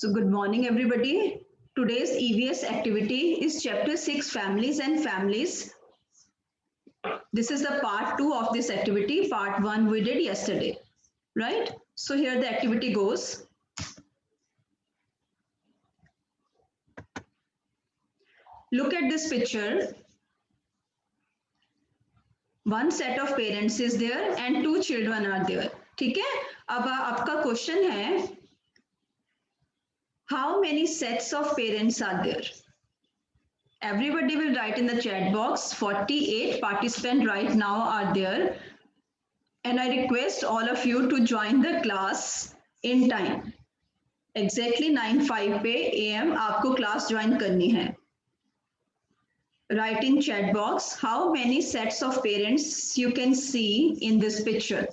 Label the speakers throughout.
Speaker 1: So good morning everybody. Today's EVS activity is chapter 6 families and families. This is the part 2 of this activity. Part 1 we did yesterday, right? So here the activity goes. Look at this picture. One set of parents is there and two children are there. ठीक है? अब आपका question है how many sets of parents are there? Everybody will write in the chat box. 48 participants right now are there. And I request all of you to join the class in time. Exactly 9:05 AM आपको class join करनी है. Write in chat box how many sets of parents you can see in this picture.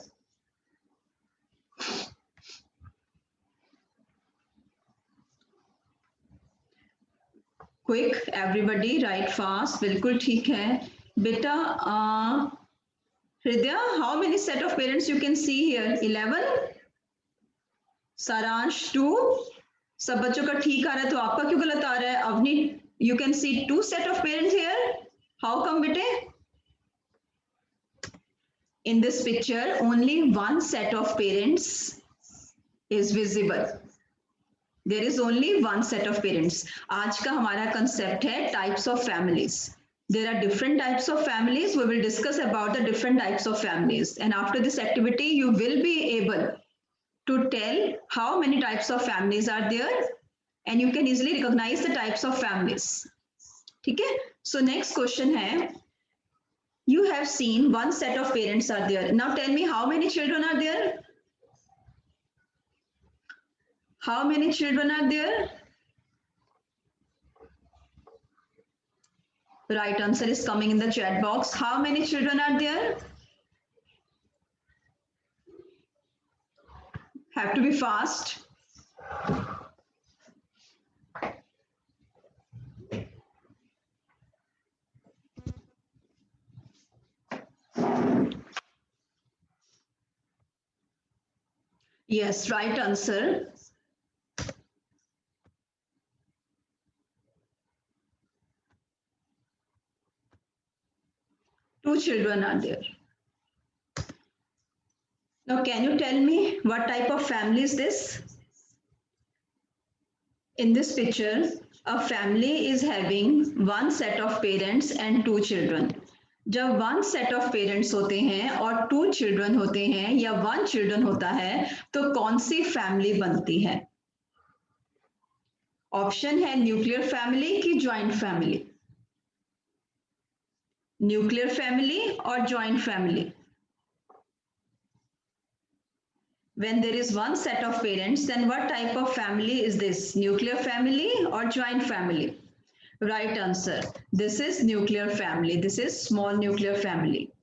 Speaker 1: Quick, everybody, write fast. बिल्कुल ठीक है. बेटा, Hridaya, how many set of parents you can see here? 11. सारांश 2. सब बच्चों का ठीक आ रहा है तो आपका क्यों गलत आ रहा है? Avani, you can see 2 set of parents here. How come बेटे? In this picture, only one set of parents is visible. There is only one set of parents. आज का हमारा concept है types of families. There are different types of families. We will discuss about the different types of families. And after this activity, you will be able to tell how many types of families are there. And you can easily recognize the types of families. ठीक है? So next question है, you have seen one set of parents are there. Now tell me how many children are there? How many children are there? The right answer is coming in the chat box. How many children are there? Have to be fast. Yes, right answer. Two children are there. Now, can you tell me what type of family is this? In this picture, a family is having one set of parents and two children. जब one set of parents होते हैं और two children होते हैं या one children होता है तो कौन सी family बनती है? ऑप्शन है न्यूक्लियर फैमिली की ज्वाइंट फैमिली. न्यूक्लियर फैमिली और joint family. When there is one set of parents, then what type of family is this? Nuclear family or joint family? Right answer. This is nuclear family. This is small nuclear family.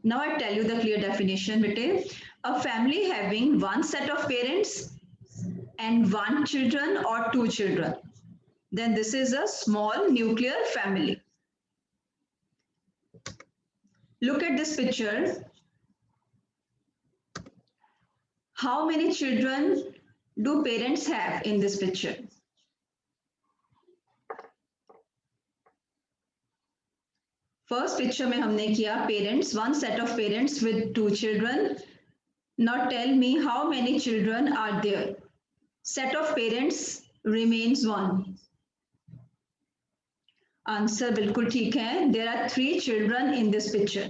Speaker 1: Now I tell you the clear definition, bete. A family having one set of parents and one children or two children. Then this is a small nuclear family. Look at this picture. How many children do parents have in this picture? First picture में हमने किया parents, one set of parents with two children. Now tell me how many children are there? Set of parents remains one. Answer बिल्कुल ठीक है. There are 3 children in this picture.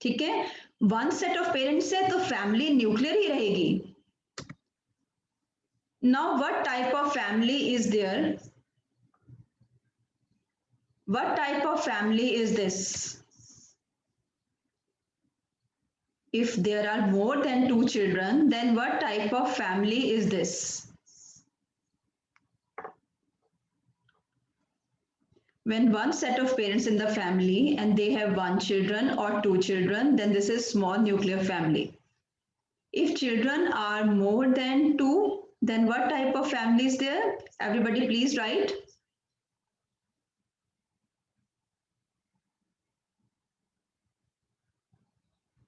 Speaker 1: ठीक है? One set of parents है तो family nuclear ही रहेगी. Now what type of family is there? What type of family is this? If there are more than 2 children, then what type of family is this? When one set of parents in the family and they have one children or two children, then this is small nuclear family. If children are more than 2, then what type of family is there? Everybody please write.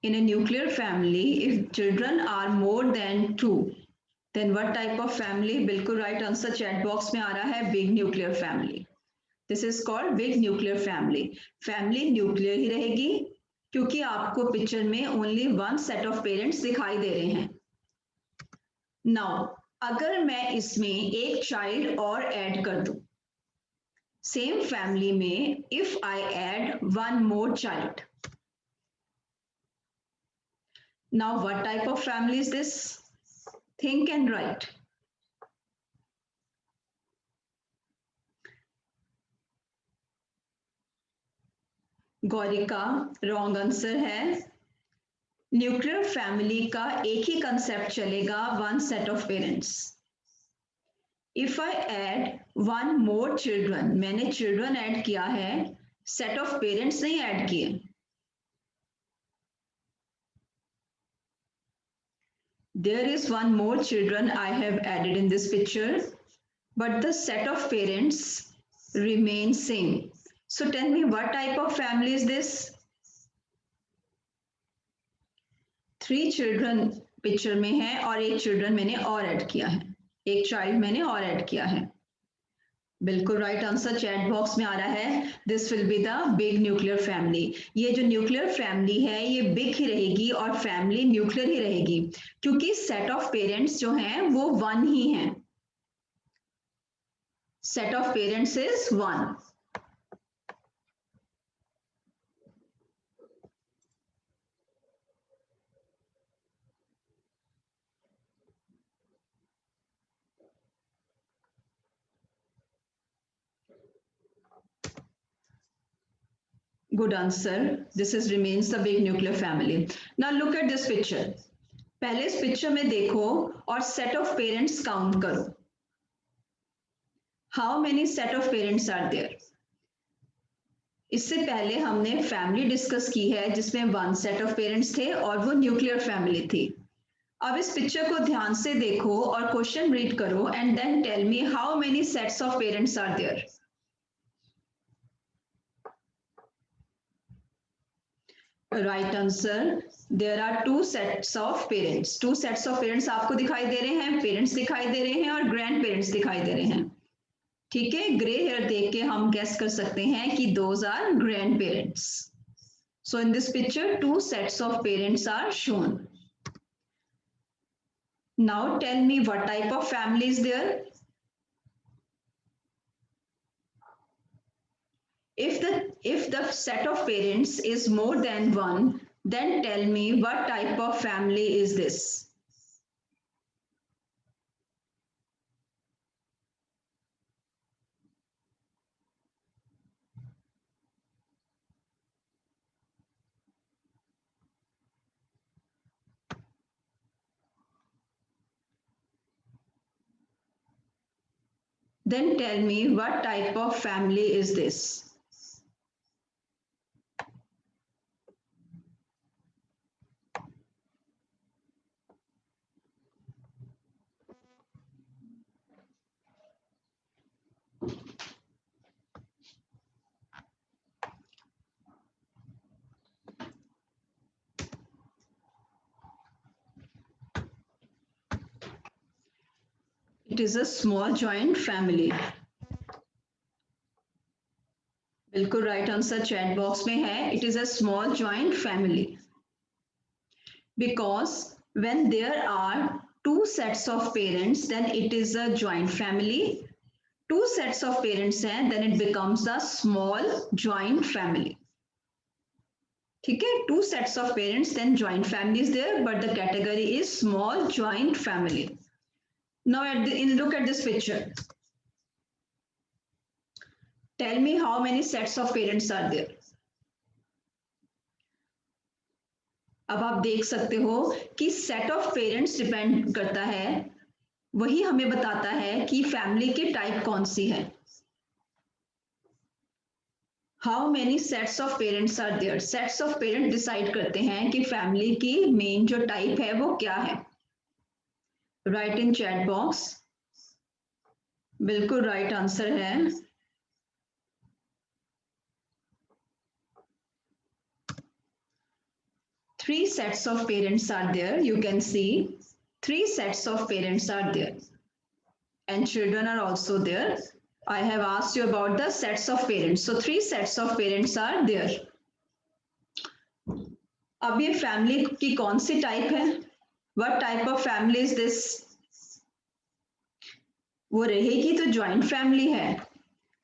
Speaker 1: In a nuclear family, if children are more than 2, then what type of family? बिल्कुल right answer chat box में आ रहा है, big nuclear family. This is called big nuclear family. Family nuclear ही रहेगी क्योंकि आपको picture में only one set of parents दिखाई दे रहे हैं। नाउ अगर मैं इसमें एक चाइल्ड और ऐड कर दूं, सेम फैमिली में if I add one more child, now what type of family is this? Think and right. Gaurika, wrong answer है। न्यूक्लियर फैमिली का एक ही कंसेप्ट चलेगा, one set of parents. If I add one more children, मैंने children add किया है, set of parents नहीं add किए। There is one more children I have added in this picture, but the set of parents remain same. So tell me what type of family is this? 3 children picture में है और एक children मैंने और add किया है, एक child मैंने और ऐड किया है। बिल्कुल राइट आंसर चैट बॉक्स में आ रहा है, this will be the big nuclear family. ये जो न्यूक्लियर फैमिली है ये बिग ही रहेगी और फैमिली न्यूक्लियर ही रहेगी क्योंकि सेट ऑफ पेरेंट्स जो हैं वो वन ही हैं। Set of parents is one. Good answer. This is remains the big nuclear family. Now look at this picture. पहले इस पिक्चर में देखो और सेट ऑफ पेरेंट्स काउंट करो। How many set of parents are there? इससे पहले हमने family discuss की है जिसमें वन सेट ऑफ पेरेंट्स थे और वो न्यूक्लियर फैमिली थी। अब इस पिक्चर को ध्यान से देखो और क्वेश्चन रीड करो and then tell me how many sets of parents are there. Right answer, there are two sets of parents. Two sets of parents आपको दिखाई दे रहे हैं, पेरेंट्स दिखाई दे रहे हैं और ग्रैंड पेरेंट्स दिखाई दे रहे हैं। ठीक है, ग्रे हेयर देख के हम गेस कर सकते हैं कि those are grandparents. So in this picture two sets of parents are shown. Now tell me what type of family is there? If the set of parents is more than one, then tell me what type of family is this? Then tell me what type of family is this? It is a small joint family. बिल्कुल right answer chat box में है, it is a small joint family because when there are two sets of parents then it is a joint family. Two sets of parents हैं then it becomes a small joint family. ठीक है, two sets of parents then joint family is there but the category is small joint family. Now look at this picture. Tell me how many sets of parents are there? अब आप देख सकते हो कि set of parents depend करता है, वही हमें बताता है कि फैमिली की टाइप कौन सी है। How many sets of parents are there? Sets of parent decide करते हैं कि फैमिली की मेन जो टाइप है वो क्या है। राइट इन चैट बॉक्स। बिल्कुल राइट आंसर है। Three sets of parents are there, you can see. Three sets of parents are there and children are also there. I have asked you about the sets of parents. So three sets of parents are there. अब ये family की कौन सी type है? What type of family is this? वो रहेगी तो joint family है,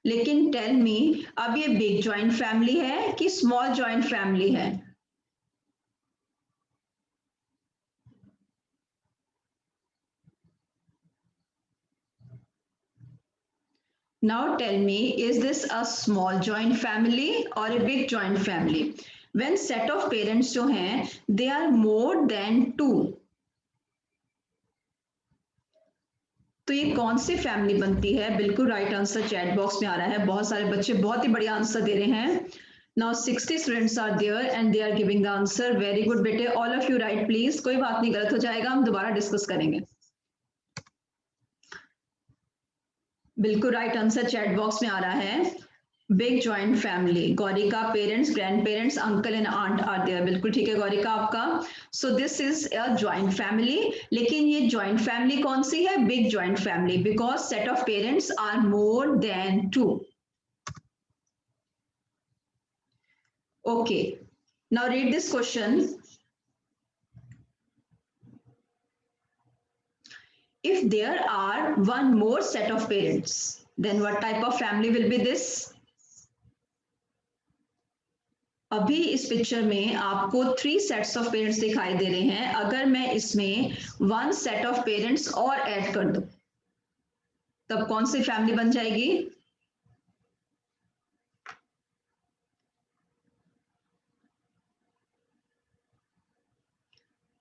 Speaker 1: लेकिन टेल मी अब ये बिग ज्वाइंट फैमिली है कि स्मॉल ज्वाइंट फैमिली है? Now tell me, is this a small joint family or a big joint family? When set of parents जो हैं, they are more than two. तो ये कौन सी फैमिली बनती है? बिल्कुल राइट आंसर चैट बॉक्स में आ रहा है। बहुत सारे बच्चे बहुत ही बढ़िया आंसर दे रहे हैं। Now 60 students are there and they are giving the answer. Very good बेटे, all of you write please. कोई बात नहीं, गलत हो जाएगा, हम दोबारा डिस्कस करेंगे। बिल्कुल राइट आंसर चैट बॉक्स में आ रहा है। Big joint family, Gaurika parents, grand parents, uncle and aunt are there. बिल्कुल ठीक है गौरिका आपका। So this is a joint family, लेकिन ये ज्वाइंट फैमिली कौन सी है? Big joint family, because set of parents are more than two. Okay, now read this question. If there are one more set of parents, then what type of family will be this? अभी इस picture में आपको three sets of parents दिखाई दे रहे हैं। अगर मैं इसमें वन सेट ऑफ पेरेंट्स और ऐड कर दूं, तब कौन सी फैमिली बन जाएगी?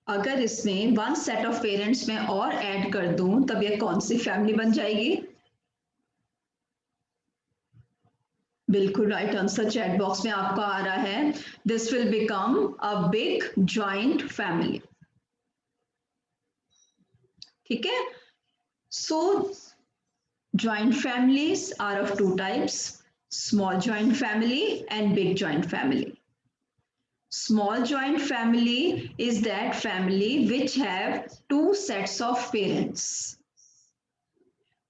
Speaker 1: अगर इसमें वन सेट ऑफ पेरेंट्स में और ऐड कर दूं, तब ये कौन सी फैमिली बन जाएगी? बिल्कुल राइट आंसर चैट बॉक्स में आपका आ रहा है। This will become a big joint family. ठीक है, so joint families are of two types, small joint family and big joint family. Small joint family is that family which have two sets of parents.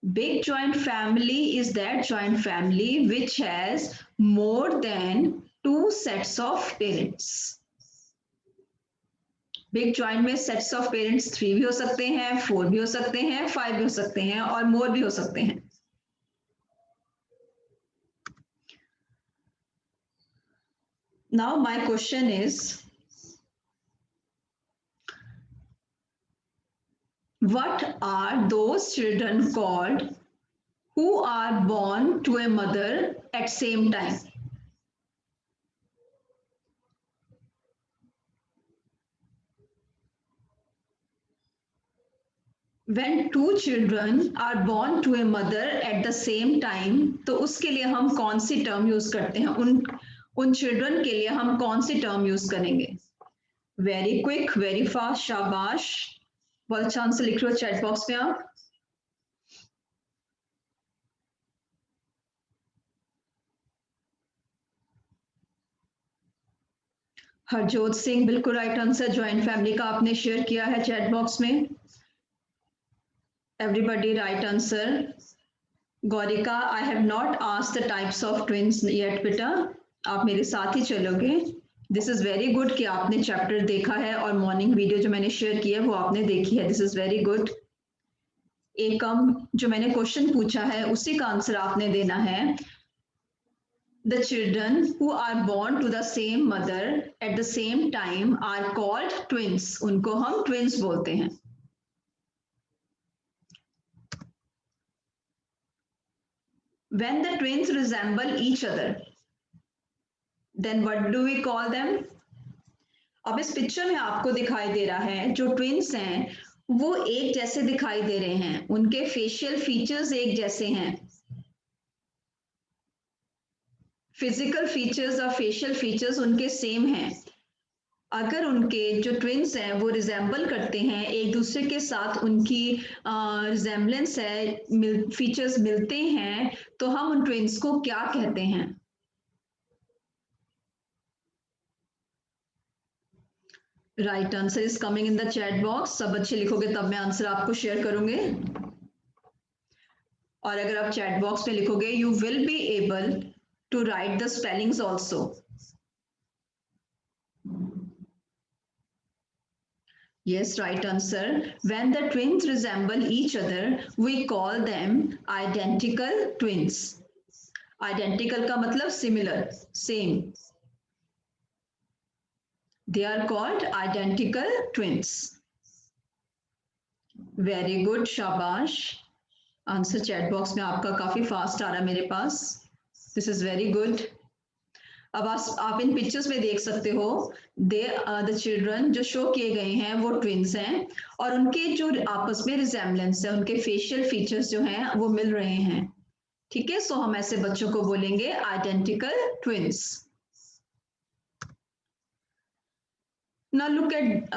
Speaker 1: Big joint family is that joint family which has more than two sets of parents. Big joint में sets of parents 3 भी हो सकते हैं, 4 भी हो सकते हैं, 5 भी हो सकते हैं और more भी हो सकते हैं। Now my question is, what are those children called who are born to a mother at same time? When two children are born to a mother at the same time, तो उसके लिए हम कौन सी term use करते हैं? उन children के लिए हम कौन सी टर्म यूज करेंगे? वेरी क्विक, वेरी फास्ट, शाबाश। बहुत अच्छा आंसर लिख रहे हो चैट बॉक्स में आप। हरजोत सिंह, बिल्कुल राइट आंसर ज्वाइंट फैमिली का आपने शेयर किया है चैट बॉक्स में। Everybody right answer. Gaurika, I have not asked the types of twins yet बेटा, आप मेरे साथ ही चलोगे। दिस इज वेरी गुड कि आपने चैप्टर देखा है और मॉर्निंग वीडियो जो मैंने शेयर की है वो आपने देखी है। This is very good. एकम, जो मैंने क्वेश्चन पूछा है उसी का आंसर आपने देना है। The children who are born to the same mother at the same time are called twins. उनको हम twins बोलते हैं। When the twins resemble each other, then what do we call them? अब इस पिक्चर में आपको दिखाई दे रहा है जो ट्विंस हैं वो एक जैसे दिखाई दे रहे हैं, उनके फेशियल फीचर्स एक जैसे हैं, फिजिकल फीचर्स और फेशियल फीचर्स उनके सेम हैं। अगर उनके जो ट्विंस हैं वो रिजेंबल करते हैं एक दूसरे के साथ, उनकी रिजेम्बलेंस है, फीचर्स मिलते हैं, तो हम उन ट्विंस को क्या कहते हैं? Right answer is coming in the chat box. सब अच्छे लिखोगे तब मैं आंसर आपको शेयर करूंगी, और अगर आप चैट बॉक्स में लिखोगे you will be able to write the spellings also. Yes, right answer. When the twins resemble each other, we call them identical twins. Identical का मतलब similar, same. They are called identical twins. Very good, शाबाश। Answer chat box में आपका काफी fast आ रहा है मेरे पास। This is very good. अब आप इन पिक्चर्स में देख सकते हो, द चिल्ड्रन जो शो किए गए हैं वो ट्विंस हैं, और उनके जो आपस में रिजेम्बलेंस है, उनके फेशियल फीचर्स जो हैं वो मिल रहे हैं। ठीक है, सो हम ऐसे बच्चों को बोलेंगे identical twins. Now look at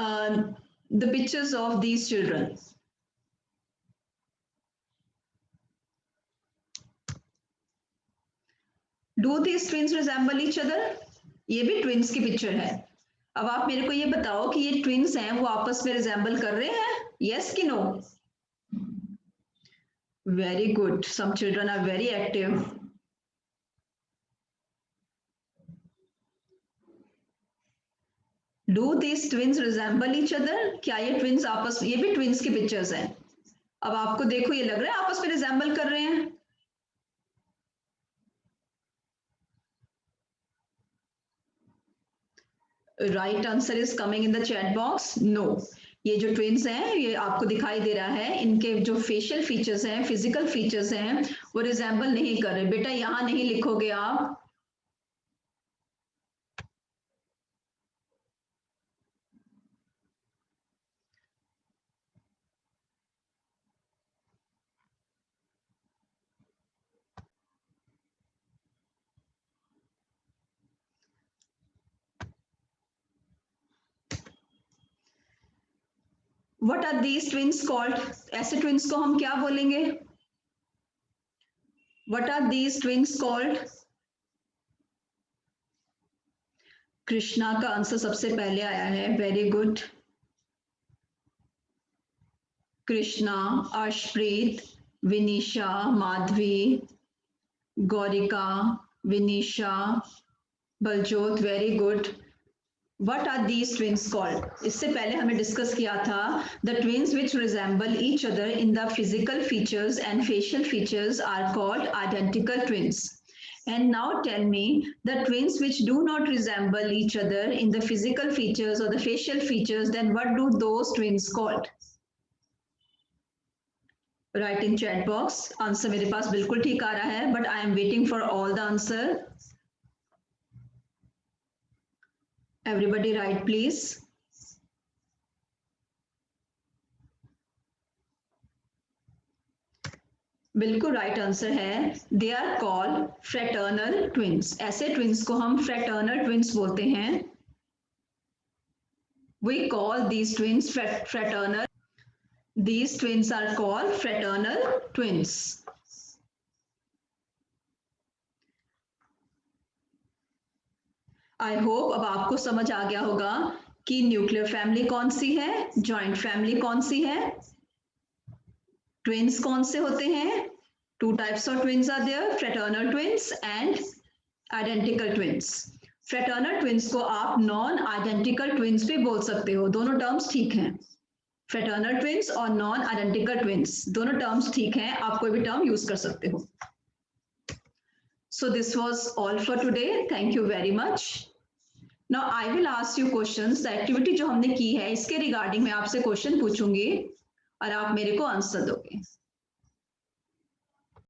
Speaker 1: the pictures of these children. Do these twins resemble each other? ये भी ट्विंस की पिक्चर है। अब आप मेरे को ये बताओ कि ये ट्विंस हैं वो आपस में रिजेंबल कर रहे हैं, यस कि no? Very good, some children are very active. Do these twins resemble each other? क्या ये ट्विंस आपस, ये भी ट्विंस की पिक्चर्स हैं। अब आपको देखो ये लग रहा है आपस में रिजेंबल कर रहे हैं? Right answer is coming in the chat box, no. ये जो ट्विंस हैं ये आपको दिखाई दे रहा है, इनके जो फेशियल फीचर्स हैं, फिजिकल फीचर्स हैं, वो रिजेंबल नहीं कर रहे। बेटा यहां नहीं लिखोगे आप। What are these twins called? ऐसे ट्विंस को हम क्या बोलेंगे? What are these twins called? Krishna का आंसर सबसे पहले आया है, very good. Krishna, Arshpreet, Vinisha, Madhavi, Gaurika, Vinisha, Baljot, very good. What are these twins called? इससे पहले हमें डिस्कस किया था the twins which resemble each other in the physical features and facial features are called identical twins. And now tell me the twins which do not resemble each other in the physical features or the facial features, then what do those twins called? Write in chat box. Answer मेरे पास बिल्कुल ठीक आ रहा है, but I am waiting for all the answer. Everybody write please. बिल्कुल right answer है, they are called fraternal twins. ऐसे twins को हम फ्रेटर्नल ट्विंस बोलते हैं। We call these twins fraternal. These twins are called fraternal twins. I hope अब आपको समझ आ गया होगा कि न्यूक्लियर फैमिली कौन सी है, जॉइंट फैमिली कौन सी है, ट्विंस कौन से होते हैं। Two types of twins are there, fraternal twins and identical twins. Fraternal twins को आप नॉन आइडेंटिकल ट्विंस भी बोल सकते हो, दोनों टर्म्स ठीक हैं। फ्रेटर्नल ट्विंस और नॉन आइडेंटिकल ट्विंस दोनों टर्म्स ठीक हैं, आप कोई भी टर्म यूज कर सकते हो। So this was all for today. Thank you very much. Now I will ask you questions. The activity जो हमने की है इसके रिगार्डिंग मैं आपसे क्वेश्चन पूछूंगी और आप मेरे को आंसर दोगे।